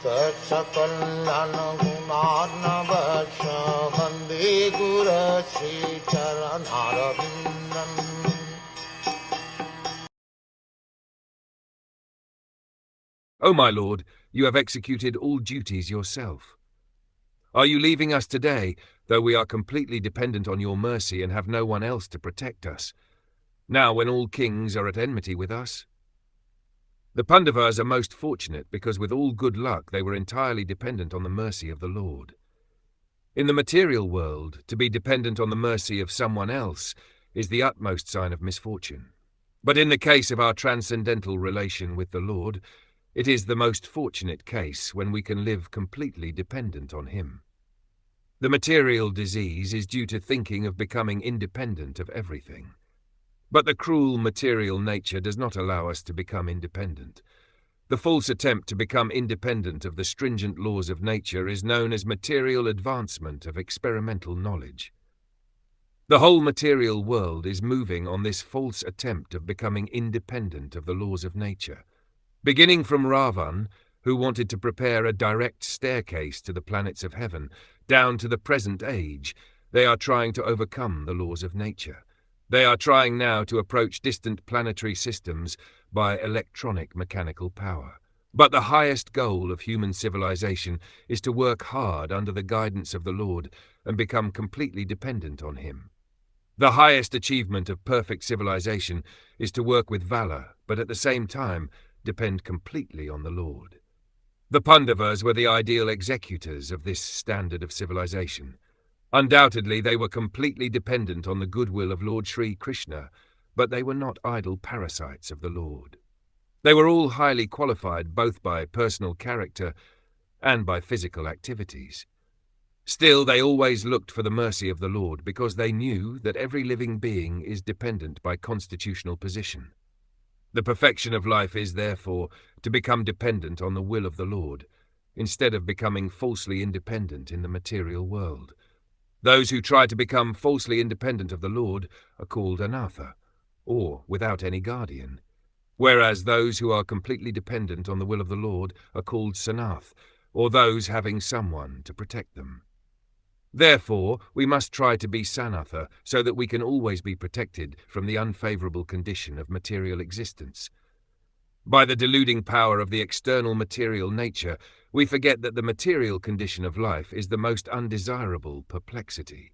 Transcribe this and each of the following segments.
Sakalayan Gunarnavasha Vande Guru Sri Charanaravindan. O my Lord, you have executed all duties yourself. Are you leaving us today, though we are completely dependent on your mercy and have no one else to protect us, now when all kings are at enmity with us? The Pandavas are most fortunate because with all good luck they were entirely dependent on the mercy of the Lord. In the material world, to be dependent on the mercy of someone else is the utmost sign of misfortune. But in the case of our transcendental relation with the Lord, it is the most fortunate case when we can live completely dependent on Him. The material disease is due to thinking of becoming independent of everything. But the cruel material nature does not allow us to become independent. The false attempt to become independent of the stringent laws of nature is known as material advancement of experimental knowledge. The whole material world is moving on this false attempt of becoming independent of the laws of nature. Beginning from Ravan, who wanted to prepare a direct staircase to the planets of heaven, down to the present age, they are trying to overcome the laws of nature. They are trying now to approach distant planetary systems by electronic mechanical power. But the highest goal of human civilization is to work hard under the guidance of the Lord and become completely dependent on Him. The highest achievement of perfect civilization is to work with valor, but at the same time depend completely on the Lord. The Pandavas were the ideal executors of this standard of civilization. Undoubtedly, they were completely dependent on the goodwill of Lord Sri Krishna, but they were not idle parasites of the Lord. They were all highly qualified both by personal character and by physical activities. Still, they always looked for the mercy of the Lord because they knew that every living being is dependent by constitutional position. The perfection of life is, therefore, to become dependent on the will of the Lord, instead of becoming falsely independent in the material world. Those who try to become falsely independent of the Lord are called anatha, or without any guardian, whereas those who are completely dependent on the will of the Lord are called sanath, or those having someone to protect them. Therefore, we must try to be sanatha so that we can always be protected from the unfavorable condition of material existence. By the deluding power of the external material nature, we forget that the material condition of life is the most undesirable perplexity.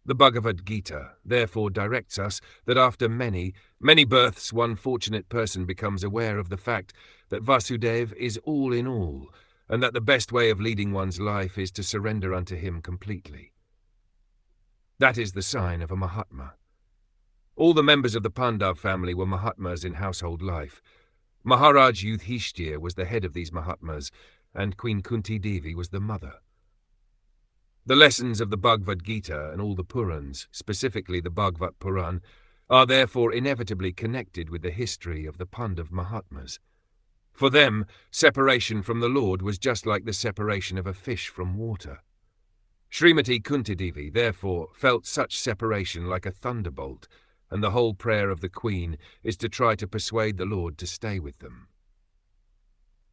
The Bhagavad Gita therefore directs us that after many, many births one fortunate person becomes aware of the fact that Vasudeva is all in all, and that the best way of leading one's life is to surrender unto him completely. That is the sign of a Mahatma. All the members of the Pandav family were Mahatmas in household life. Maharaj Yudhishthir was the head of these Mahatmas, and Queen Kunti Devi was the mother. The lessons of the Bhagavad Gita and all the Purans, specifically the Bhagavat Puran, are therefore inevitably connected with the history of the Pandav Mahatmas. For them, separation from the Lord was just like the separation of a fish from water. Srimati Kunti Devi, therefore, felt such separation like a thunderbolt, and the whole prayer of the Queen is to try to persuade the Lord to stay with them.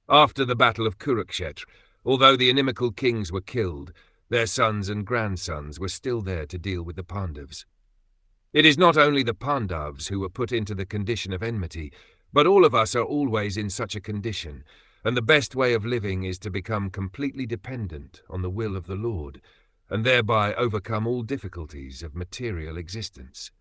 After the battle of Kurukshetra, although the inimical kings were killed, their sons and grandsons were still there to deal with the Pandavas. It is not only the Pandavas who were put into the condition of enmity, but all of us are always in such a condition, and the best way of living is to become completely dependent on the will of the Lord, and thereby overcome all difficulties of material existence.